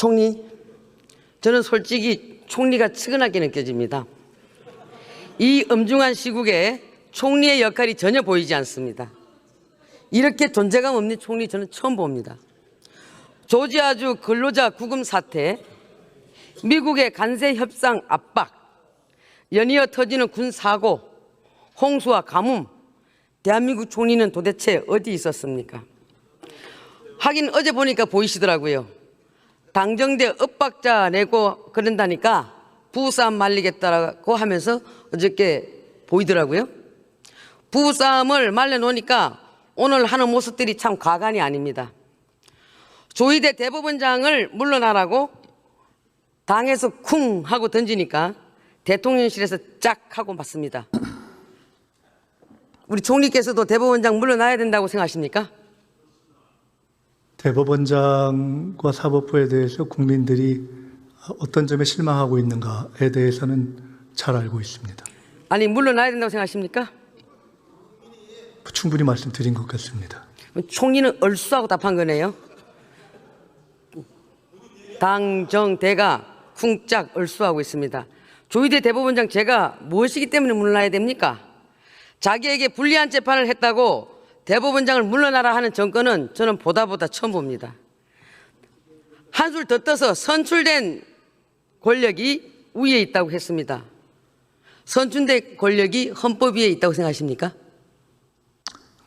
총리, 저는 솔직히 총리가 측은하게 느껴집니다. 이 엄중한 시국에 총리의 역할이 전혀 보이지 않습니다. 이렇게 존재감 없는 총리 저는 처음 봅니다. 조지아주 근로자 구금 사태, 미국의 관세 협상 압박, 연이어 터지는 군 사고, 홍수와 가뭄, 대한민국 총리는 도대체 어디 있었습니까? 하긴 어제 보니까 보이시더라고요. 당정대 엇박자 내고 그런다니까 부부싸움 말리겠다고 하면서 어저께 보이더라고요. 부부싸움을 말려놓으니까 오늘 하는 모습들이 참 과간이 아닙니다. 조희대 대법원장을 물러나라고 당에서 쿵 하고 던지니까 대통령실에서 짝 하고 맞습니다. 우리 총리께서도 대법원장 물러나야 된다고 생각하십니까? 대법원장과 사법부에 대해서 국민들이 어떤 점에 실망하고 있는가에 대해서는 잘 알고 있습니다. 아니, 물러나야 된다고 생각하십니까? 충분히 말씀드린 것 같습니다. 총리는 얼쑤하고 답한 거네요. 당정대가 쿵짝 얼쑤하고 있습니다. 조희대 대법원장 제가 무엇이기 때문에 물러나야 됩니까? 자기에게 불리한 재판을 했다고 대법원장을 물러나라 하는 정권은 저는 보다 처음 봅니다. 한술 더 떠서 선출된 권력이 위에 있다고 했습니다. 선출된 권력이 헌법 위에 있다고 생각하십니까?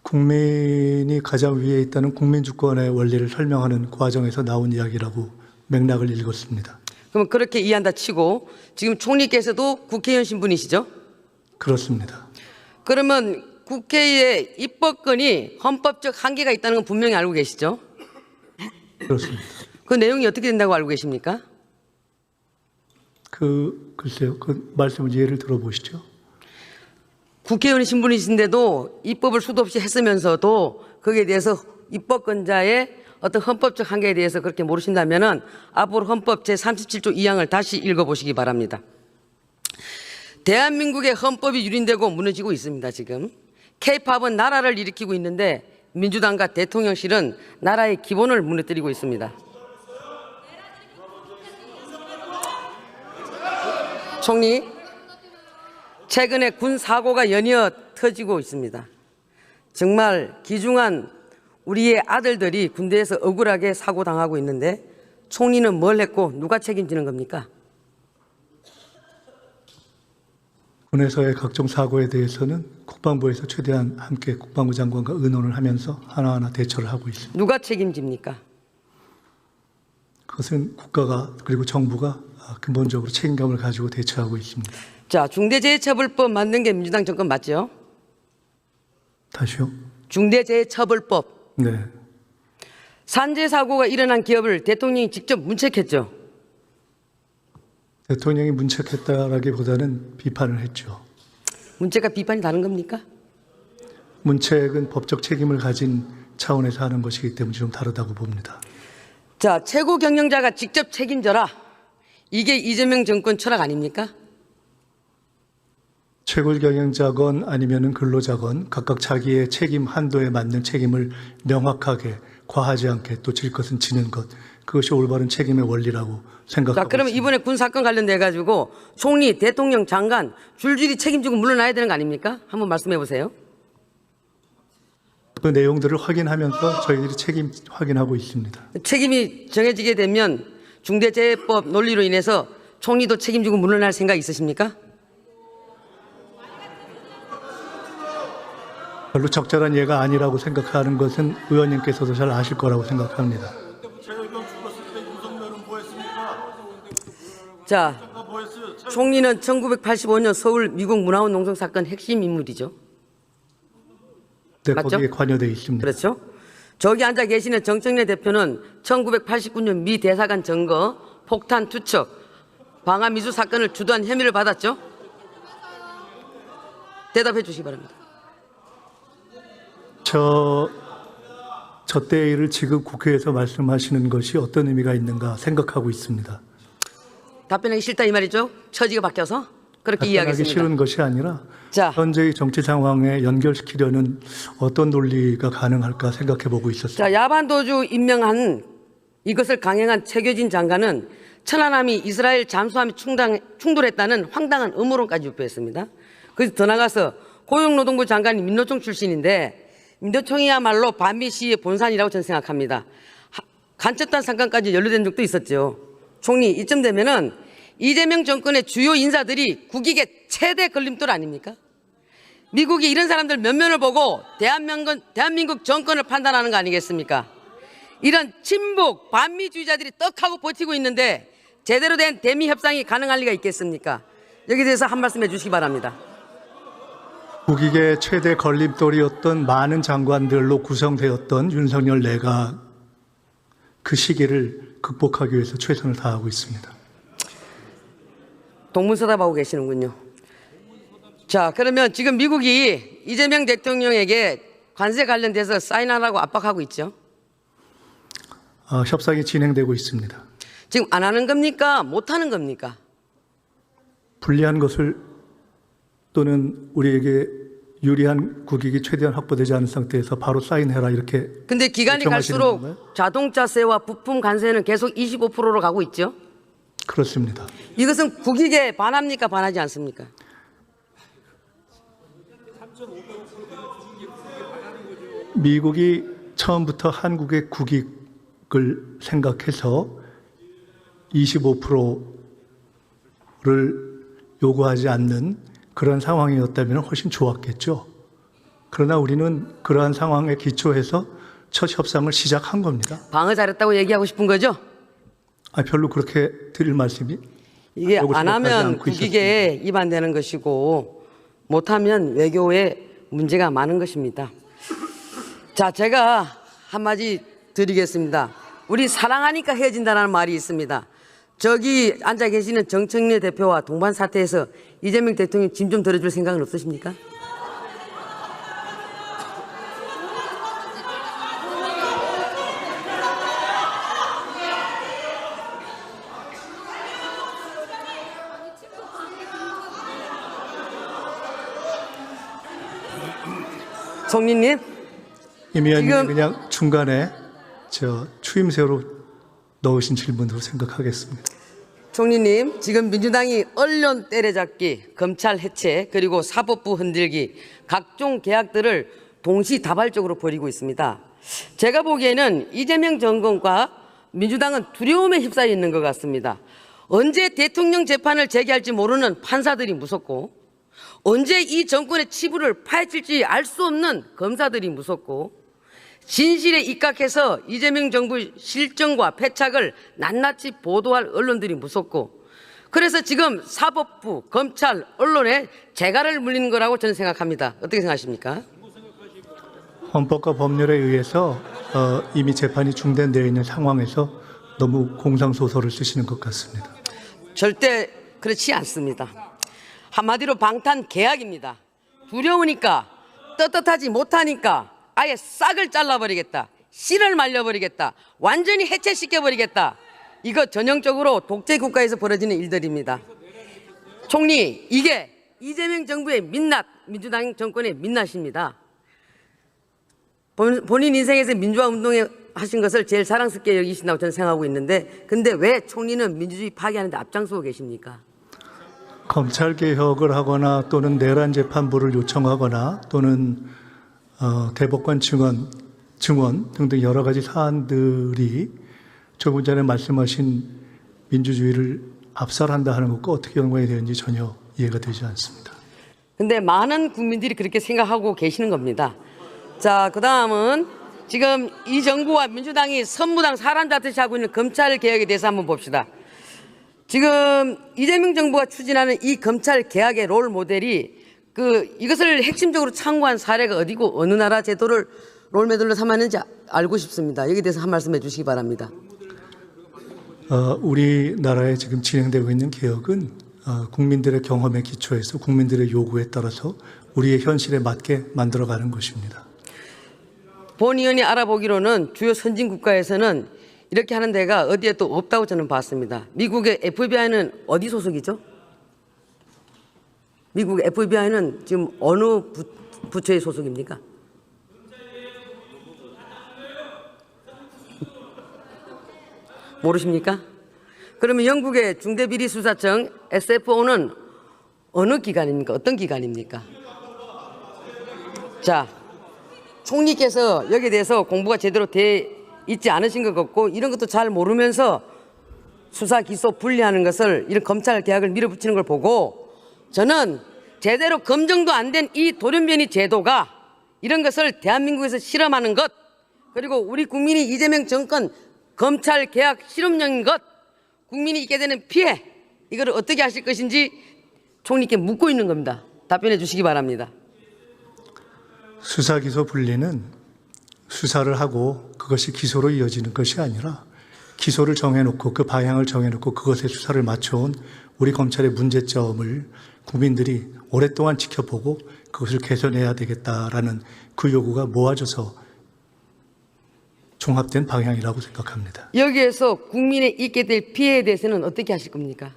국민이 가장 위에 있다는 국민주권의 원리를 설명하는 과정에서 나온 이야기라고 맥락을 읽었습니다. 그럼 그렇게 이해한다 치고 지금 총리께서도 국회의원 신분이시죠? 그렇습니다. 그러면 국회의 입법권이 헌법적 한계가 있다는 건 분명히 알고 계시죠? 그렇습니다. 그 내용이 어떻게 된다고 알고 계십니까? 글쎄요. 그 말씀을 예를 들어보시죠. 국회의원 신분이신데도 입법을 수도 없이 했으면서도 거기에 대해서 입법권자의 어떤 헌법적 한계에 대해서 그렇게 모르신다면은 앞으로 헌법 제37조 2항을 다시 읽어보시기 바랍니다. 대한민국의 헌법이 유린되고 무너지고 있습니다. 지금 K-팝은 나라를 일으키고 있는데 민주당과 대통령실은 나라의 기본을 무너뜨리고 있습니다. 총리, 최근에 군 사고가 연이어 터지고 있습니다. 정말 귀중한 우리의 아들들이 군대에서 억울하게 사고당하고 있는데 총리는 뭘 했고 누가 책임지는 겁니까? 군에서의 각종 사고에 대해서는 국방부에서 최대한 함께 국방부 장관과 의논을 하면서 하나하나 대처를 하고 있습니다. 누가 책임집니까? 그것은 국가가 그리고 정부가 근본적으로 책임감을 가지고 대처하고 있습니다. 자, 중대재해처벌법 만든 게 민주당 정권 맞죠? 다시요? 중대재해처벌법. 네. 산재 사고가 일어난 기업을 대통령이 직접 문책했죠. 대통령이 문책했다라기보다는 비판을 했죠. 문책과 비판이 다른 겁니까? 문책은 법적 책임을 가진 차원에서 하는 것이기 때문에 좀 다르다고 봅니다. 자, 최고 경영자가 직접 책임져라. 이게 이재명 정권 철학 아닙니까? 최고 경영자건 아니면은 근로자건 각각 자기의 책임 한도에 맞는 책임을 명확하게 과하지 않게 또 질 것은 지는 것, 그것이 올바른 책임의 원리라고 생각하고 자, 그러면 있습니다. 이번에 군 사건 관련돼 가지고 총리, 대통령, 장관 줄줄이 책임지고 물러나야 되는 거 아닙니까? 한번 말씀해 보세요. 그 내용들을 확인하면서 저희들이 책임 확인하고 있습니다. 책임이 정해지게 되면 중대재해법 논리로 인해서 총리도 책임지고 물러날 생각 있으십니까? 별로 적절한 예가 아니라고 생각하는 것은 의원님께서도 잘 아실 거라고 생각합니다. 자, 총리는 1985년 서울 미국 문화원 농성 사건 핵심 인물이죠. 네, 맞죠? 거기에 관여되어 있습니다. 그렇죠? 저기 앉아 계시는 정청래 대표는 1989년 미 대사관 점거, 폭탄 투척, 방화 미수 사건을 주도한 혐의를 받았죠? 대답해 주시기 바랍니다. 저 때의 일을 지금 국회에서 말씀하시는 것이 어떤 의미가 있는가 생각하고 있습니다. 답변하기 싫다 이 말이죠? 처지가 바뀌어서? 그렇게 답변하기 이해하겠습니다. 싫은 것이 아니라 자, 현재의 정치 상황에 연결시키려는 어떤 논리가 가능할까 생각해 보고 있었습니다. 자, 야반도주 임명한 이것을 강행한 최교진 장관은 천안함이 이스라엘 잠수함이 충돌했다는 황당한 음모론까지 유포했습니다. 그래서 더 나가서 고용노동부 장관이 민노총 출신인데 민노총이야말로 반미 시위의 본산이라고 저는 생각합니다. 간첩단 사건까지 연루된 적도 있었죠. 총리, 이쯤 되면은 이재명 정권의 주요 인사들이 국익의 최대 걸림돌 아닙니까? 미국이 이런 사람들 몇 면을 보고 대한민국 정권을 판단하는 거 아니겠습니까? 이런 친북 반미주의자들이 떡하고 버티고 있는데 제대로 된 대미 협상이 가능할 리가 있겠습니까? 여기에 대해서 한 말씀 해주시기 바랍니다. 국익의 최대 걸림돌이었던 많은 장관들로 구성되었던 윤석열 내각, 그 시기를 극복하기 위해서 최선을 다하고 있습니다. 동문서답하고 계시는군요. 자, 그러면 지금 미국이 이재명 대통령에게 관세 관련돼서 사인하라고 압박하고 있죠? 협상이 진행되고 있습니다. 지금 안 하는 겁니까? 못 하는 겁니까? 불리한 것을 또는 우리에게 유리한 국익이 최대한 확보되지 않은 상태에서 바로 사인해라 이렇게. 근데 기간이 요청하시는 갈수록 건가요? 자동차세와 부품 관세는 계속 25%로 가고 있죠? 그렇습니다. 이것은 국익에 반합니까? 반하지 않습니까? 미국이 처음부터 한국의 국익을 생각해서 25%를 요구하지 않는 그런 상황이었다면 훨씬 좋았겠죠. 그러나 우리는 그러한 상황에 기초해서 첫 협상을 시작한 겁니다. 방어 잘했다고 얘기하고 싶은 거죠? 별로 그렇게 드릴 말씀이 이게 하고 안 생각하지 하면 않고 국익에 위반되는 것이고 못하면 외교에 문제가 많은 것입니다. 자, 제가 한마디 드리겠습니다. 우리 사랑하니까 헤어진다는 말이 있습니다. 저기 앉아 계시는 정청래 대표와 동반 사태에서 이재명 대통령 짐 좀 덜어줄 생각은 없으십니까? 총리님, 임 의원님 지금- 그냥 중간에 추임새로 넣으신 질문으로 생각하겠습니다. 총리님, 지금 민주당이 언론 때려잡기, 검찰 해체, 그리고 사법부 흔들기, 각종 계약들을 동시다발적으로 벌이고 있습니다. 제가 보기에는 이재명 정권과 민주당은 두려움에 휩싸여 있는 것 같습니다. 언제 대통령 재판을 제기할지 모르는 판사들이 무섭고 언제 이 정권의 치부를 파헤칠지 알 수 없는 검사들이 무섭고 진실에 입각해서 이재명 정부의 실정과 패착을 낱낱이 보도할 언론들이 무섭고 그래서 지금 사법부, 검찰, 언론에 재갈을 물리는 거라고 저는 생각합니다. 어떻게 생각하십니까? 헌법과 법률에 의해서 이미 재판이 중단되어 있는 상황에서 너무 공상소설을 쓰시는 것 같습니다. 절대 그렇지 않습니다. 한마디로 방탄 계약입니다. 두려우니까 떳떳하지 못하니까 아예 싹을 잘라버리겠다. 씨를 말려버리겠다. 완전히 해체시켜버리겠다. 이거 전형적으로 독재 국가에서 벌어지는 일들입니다. 총리, 이게 이재명 정부의 민낯, 민주당 정권의 민낯입니다. 본인 인생에서 민주화 운동에 하신 것을 제일 자랑스럽게 여기신다고 저는 생각하고 있는데 근데 왜 총리는 민주주의 파괴하는 데 앞장서고 계십니까? 검찰 개혁을 하거나 또는 내란 재판부를 요청하거나 또는 대법관 증언 등등 여러 가지 사안들이 조금 전에 말씀하신 민주주의를 압살한다 하는 것과 어떻게 연관이 되는지 전혀 이해가 되지 않습니다. 근데 많은 국민들이 그렇게 생각하고 계시는 겁니다. 자, 그 다음은 지금 이 정부와 민주당이 선무당 사람잡듯이 하고 있는 검찰 개혁에 대해서 한번 봅시다. 지금 이재명 정부가 추진하는 이 검찰 개혁의 롤 모델이 이것을 핵심적으로 참고한 사례가 어디고 어느 나라 제도를 롤 모델로 삼았는지 알고 싶습니다. 여기에 대해서 한 말씀 해주시기 바랍니다. 우리나라에 지금 진행되고 있는 개혁은 국민들의 경험에 기초해서 국민들의 요구에 따라서 우리의 현실에 맞게 만들어가는 것입니다. 본 의원이 알아보기로는 주요 선진 국가에서는 이렇게 하는 데가 어디에 또 없다고 저는 봤습니다. 미국의 FBI는 어디 소속이죠? 미국 FBI는 지금 어느 부처의 소속입니까? 모르십니까? 그러면 영국의 중대비리수사청 SFO는 어느 기관입니까? 어떤 기관입니까? 자, 총리께서 여기에 대해서 공부가 제대로 돼 있지 않으신 것 같고 이런 것도 잘 모르면서 수사 기소 분리하는 것을 이런 검찰 개혁을 밀어붙이는 걸 보고 저는 제대로 검증도 안 된 이 돌연변이 제도가 이런 것을 대한민국에서 실험하는 것 그리고 우리 국민이 이재명 정권 검찰 개혁 실험용인 것 국민이 있게 되는 피해 이거를 어떻게 하실 것인지 총리께 묻고 있는 겁니다. 답변해 주시기 바랍니다. 수사 기소 분리는 수사를 하고 그것이 기소로 이어지는 것이 아니라 기소를 정해놓고 그 방향을 정해놓고 그것에 수사를 맞춰온 우리 검찰의 문제점을 국민들이 오랫동안 지켜보고 그것을 개선해야 되겠다라는 그 요구가 모아져서 종합된 방향이라고 생각합니다. 여기에서 국민에 있게 될 피해에 대해서는 어떻게 하실 겁니까?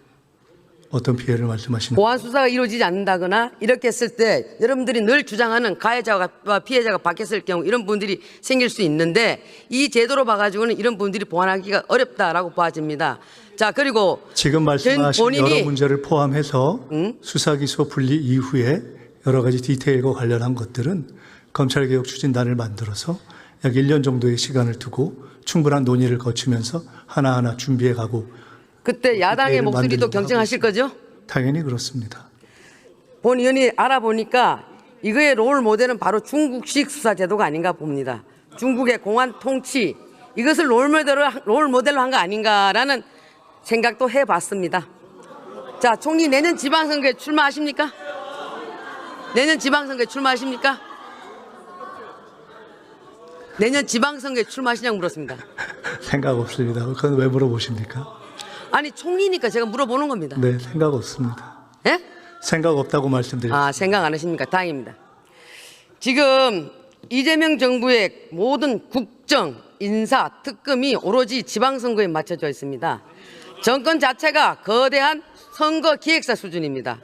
어떤 피해를 말씀하시는 보안 수사가 이루어지지 않는다거나 이렇게 했을 때 여러분들이 늘 주장하는 가해자와 피해자가 바뀌었을 경우 이런 분들이 생길 수 있는데 이 제도로 봐가지고는 이런 분들이 보완하기가 어렵다라고 봐집니다. 자 그리고 지금 말씀하신 본인이 여러 문제를 포함해서 수사 기소 분리 이후에 여러 가지 디테일과 관련한 것들은 검찰개혁 추진단을 만들어서 약 1년 정도의 시간을 두고 충분한 논의를 거치면서 하나하나 준비해가고 그때 야당의 디테일을 목소리도 만들려고 경청하실 거죠? 당연히 그렇습니다. 본 의원이 알아보니까 이거의 롤 모델은 바로 중국식 수사 제도가 아닌가 봅니다. 중국의 공안 통치 이것을 롤 모델로 한 거 아닌가라는 생각도 해봤습니다. 자, 총리 내년 지방선거에 출마하십니까? 내년 지방선거에 출마하십니까? 내년 지방선거에 출마하시냐고 물었습니다. 생각 없습니다. 그건 왜 물어보십니까? 아니 총리니까 제가 물어보는 겁니다. 네, 생각 없습니다. 예? 생각 없다고 말씀드렸습니다. 아, 생각 안 하십니까? 다행입니다. 지금 이재명 정부의 모든 국정, 인사, 특검이 오로지 지방선거에 맞춰져 있습니다. 정권 자체가 거대한 선거 기획사 수준입니다.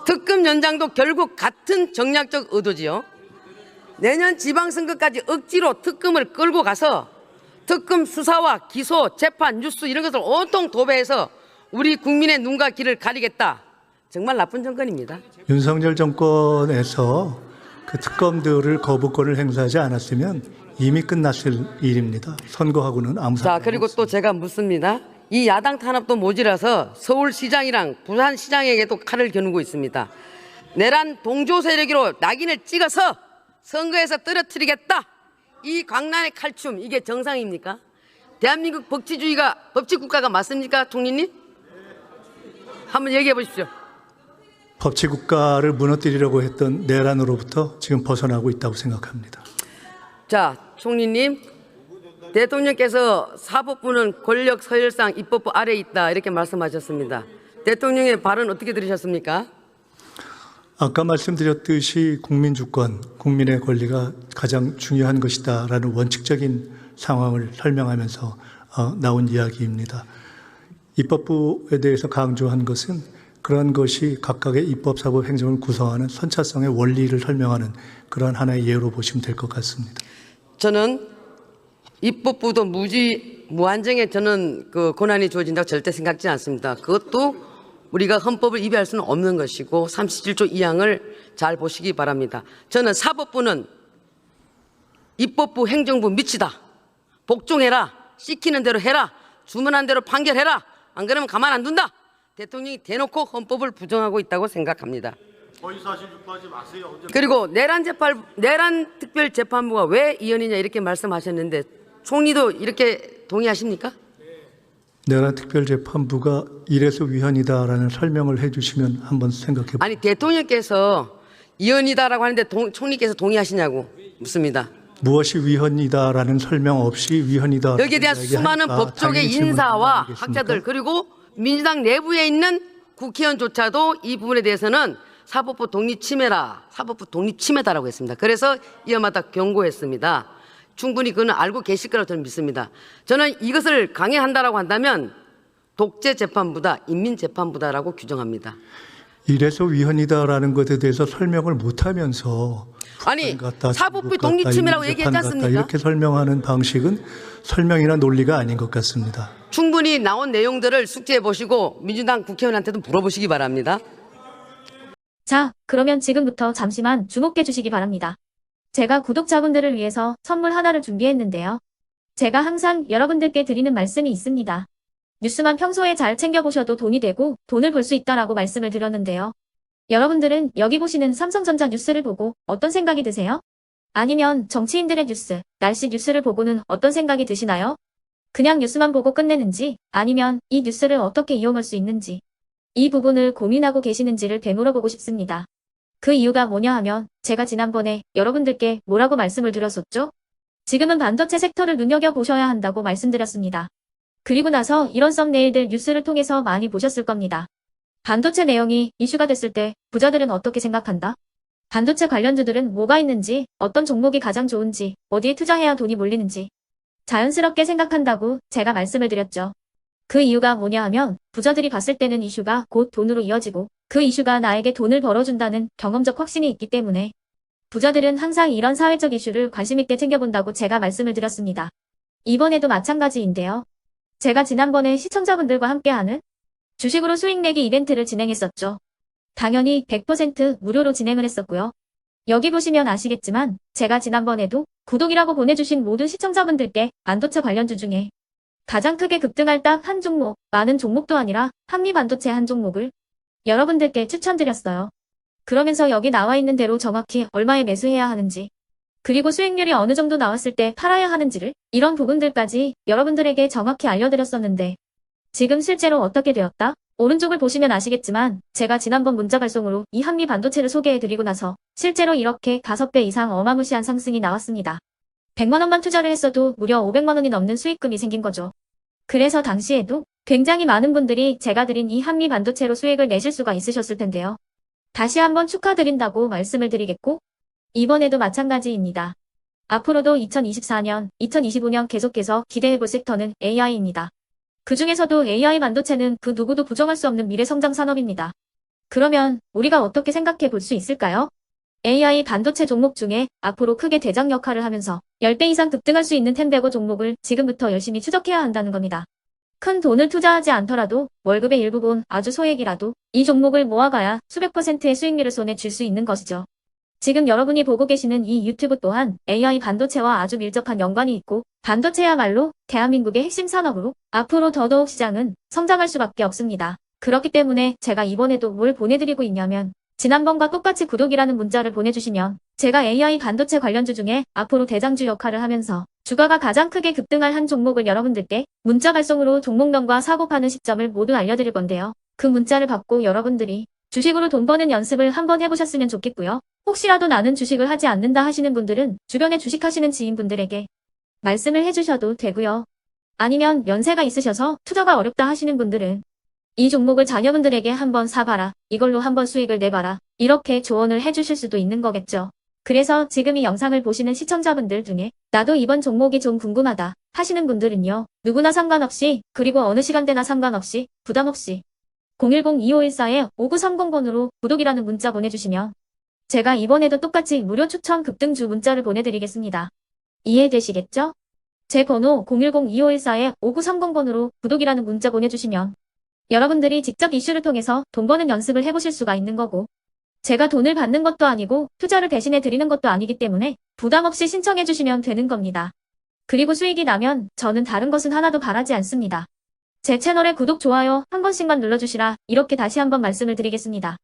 특검 연장도 결국 같은 정략적 의도지요. 내년 지방선거까지 억지로 특검을 끌고 가서 특검 수사와 기소, 재판, 뉴스 이런 것을 온통 도배해서 우리 국민의 눈과 귀를 가리겠다. 정말 나쁜 정권입니다. 윤석열 정권에서 그 특검들을 거부권을 행사하지 않았으면 이미 끝났을 일입니다. 선거하고는 아무 자, 상관이 그리고 없습니다. 또 제가 묻습니다. 이 야당 탄압도 모자라서 서울시장이랑 부산시장에게도 칼을 겨누고 있습니다. 내란 동조 세력으로 낙인을 찍어서 선거에서 떨어뜨리겠다. 이 광란의 칼춤 이게 정상입니까? 대한민국 법치국가가 맞습니까, 총리님? 한번 얘기해 보십시오. 법치국가를 무너뜨리려고 했던 내란으로부터 지금 벗어나고 있다고 생각합니다. 자, 총리님, 대통령께서 사법부는 권력 서열상 입법부 아래에 있다 이렇게 말씀하셨습니다. 대통령의 발언 어떻게 들으셨습니까? 아까 말씀드렸듯이 국민 주권, 국민의 권리가 가장 중요한 것이다라는 원칙적인 상황을 설명하면서 나온 이야기입니다. 입법부에 대해서 강조한 것은 그런 것이 각각의 입법, 사법, 행정을 구성하는 선차성의 원리를 설명하는 그런 하나의 예로 보시면 될 것 같습니다. 저는 입법부도 무한정에 저는 그 권한이 주어진다고 절대 생각지 않습니다. 그것도 우리가 헌법을 위배할 수는 없는 것이고 37조 2항을 잘 보시기 바랍니다. 저는 사법부는 입법부, 행정부 미치다. 복종해라. 시키는 대로 해라. 주문한 대로 판결해라. 안 그러면 가만 안 둔다. 대통령이 대놓고 헌법을 부정하고 있다고 생각합니다. 허위사실 유포하지 마세요. 그리고 내란 특별재판부가 왜 이연이냐 이렇게 말씀하셨는데 총리도 이렇게 동의하십니까? 내란 특별재판부가 이래서 위헌이다라는 설명을 해주시면 한번 생각해 보세요. 아니 대통령께서 이연이다라고 하는데 총리께서 동의하시냐고 묻습니다. 무엇이 위헌이다라는 설명 없이 위헌이다. 여기에 대한 수많은 법조계 인사와 학자들 그리고 민주당 내부에 있는 국회의원조차도 이 부분에 대해서는 사법부 독립 침해라, 사법부 독립 침해다라고 했습니다. 그래서 이어마다 경고했습니다. 충분히 그는 알고 계실 거라고 저는 믿습니다. 저는 이것을 강행한다라고 한다면 독재 재판부다, 인민 재판부다라고 규정합니다. 이래서 위헌이다라는 것에 대해서 설명을 못하면서 아니, 북한 같다, 사법부의 중국 같다, 독립침해라고 인민재판 얘기했지 같다, 않습니까? 이렇게 설명하는 방식은 설명이나 논리가 아닌 것 같습니다. 충분히 나온 내용들을 숙지해 보시고 민주당 국회의원한테도 물어보시기 바랍니다. 자, 그러면 지금부터 잠시만 주목해 주시기 바랍니다. 제가 구독자분들을 위해서 선물 하나를 준비했는데요. 제가 항상 여러분들께 드리는 말씀이 있습니다. 뉴스만 평소에 잘 챙겨보셔도 돈이 되고 돈을 벌 수 있다라고 말씀을 드렸는데요. 여러분들은 여기 보시는 삼성전자 뉴스를 보고 어떤 생각이 드세요? 아니면 정치인들의 뉴스, 날씨 뉴스를 보고는 어떤 생각이 드시나요? 그냥 뉴스만 보고 끝내는지 아니면 이 뉴스를 어떻게 이용할 수 있는지 이 부분을 고민하고 계시는지를 되물어보고 싶습니다. 그 이유가 뭐냐 하면 제가 지난번에 여러분들께 뭐라고 말씀을 드렸었죠? 지금은 반도체 섹터를 눈여겨보셔야 한다고 말씀드렸습니다. 그리고 나서 이런 썸네일들 뉴스를 통해서 많이 보셨을 겁니다. 반도체 내용이 이슈가 됐을 때 부자들은 어떻게 생각한다? 반도체 관련주들은 뭐가 있는지, 어떤 종목이 가장 좋은지, 어디에 투자해야 돈이 몰리는지 자연스럽게 생각한다고 제가 말씀을 드렸죠. 그 이유가 뭐냐 하면 부자들이 봤을 때는 이슈가 곧 돈으로 이어지고 그 이슈가 나에게 돈을 벌어준다는 경험적 확신이 있기 때문에 부자들은 항상 이런 사회적 이슈를 관심 있게 챙겨본다고 제가 말씀을 드렸습니다. 이번에도 마찬가지인데요. 제가 지난번에 시청자분들과 함께하는 주식으로 수익 내기 이벤트를 진행했었죠. 당연히 100% 무료로 진행을 했었고요. 여기 보시면 아시겠지만 제가 지난번에도 구독이라고 보내주신 모든 시청자분들께 반도체 관련주 중에 가장 크게 급등할 딱 한 종목, 많은 종목도 아니라 한미반도체 한 종목을 여러분들께 추천드렸어요. 그러면서 여기 나와 있는 대로 정확히 얼마에 매수해야 하는지 그리고 수익률이 어느 정도 나왔을 때 팔아야 하는지를 이런 부분들까지 여러분들에게 정확히 알려드렸었는데 지금 실제로 어떻게 되었다? 오른쪽을 보시면 아시겠지만 제가 지난번 문자 발송으로 이 한미 반도체를 소개해드리고 나서 실제로 이렇게 5배 이상 어마무시한 상승이 나왔습니다. 100만 원만 투자를 했어도 무려 500만 원이 넘는 수익금이 생긴 거죠. 그래서 당시에도 굉장히 많은 분들이 제가 드린 이 한미 반도체로 수익을 내실 수가 있으셨을 텐데요. 다시 한번 축하드린다고 말씀을 드리겠고 이번에도 마찬가지입니다. 앞으로도 2024년, 2025년 계속해서 기대해볼 섹터는 AI입니다. 그 중에서도 AI 반도체는 그 누구도 부정할 수 없는 미래성장 산업입니다. 그러면 우리가 어떻게 생각해 볼 수 있을까요? AI 반도체 종목 중에 앞으로 크게 대장 역할을 하면서 10배 이상 급등할 수 있는 템베고 종목을 지금부터 열심히 추적해야 한다는 겁니다. 큰 돈을 투자하지 않더라도 월급의 일부분 아주 소액이라도 이 종목을 모아가야 수백 %의 수익률을 손에 쥘 수 있는 것이죠. 지금 여러분이 보고 계시는 이 유튜브 또한 AI 반도체와 아주 밀접한 연관이 있고 반도체야말로 대한민국의 핵심 산업으로 앞으로 더더욱 시장은 성장할 수밖에 없습니다. 그렇기 때문에 제가 이번에도 뭘 보내드리고 있냐면 지난번과 똑같이 구독이라는 문자를 보내주시면 제가 AI 반도체 관련주 중에 앞으로 대장주 역할을 하면서 주가가 가장 크게 급등할 한 종목을 여러분들께 문자 발송으로 종목명과 사고 파는 시점을 모두 알려드릴 건데요. 그 문자를 받고 여러분들이 주식으로 돈 버는 연습을 한번 해보셨으면 좋겠고요. 혹시라도 나는 주식을 하지 않는다 하시는 분들은 주변에 주식하시는 지인분들에게 말씀을 해주셔도 되고요. 아니면 연세가 있으셔서 투자가 어렵다 하시는 분들은 이 종목을 자녀분들에게 한번 사봐라. 이걸로 한번 수익을 내봐라. 이렇게 조언을 해주실 수도 있는 거겠죠. 그래서 지금 이 영상을 보시는 시청자분들 중에 나도 이번 종목이 좀 궁금하다 하시는 분들은요. 누구나 상관없이 그리고 어느 시간대나 상관없이 부담 없이 010-2514-5930번으로 구독이라는 문자 보내주시면 제가 이번에도 똑같이 무료 추천 급등주 문자를 보내드리겠습니다. 이해되시겠죠? 제 번호 010-2514-5930번으로 구독이라는 문자 보내주시면 여러분들이 직접 이슈를 통해서 돈 버는 연습을 해보실 수가 있는 거고 제가 돈을 받는 것도 아니고 투자를 대신해 드리는 것도 아니기 때문에 부담 없이 신청해 주시면 되는 겁니다. 그리고 수익이 나면 저는 다른 것은 하나도 바라지 않습니다. 제 채널에 구독, 좋아요 한 번씩만 눌러주시라 이렇게 다시 한번 말씀을 드리겠습니다.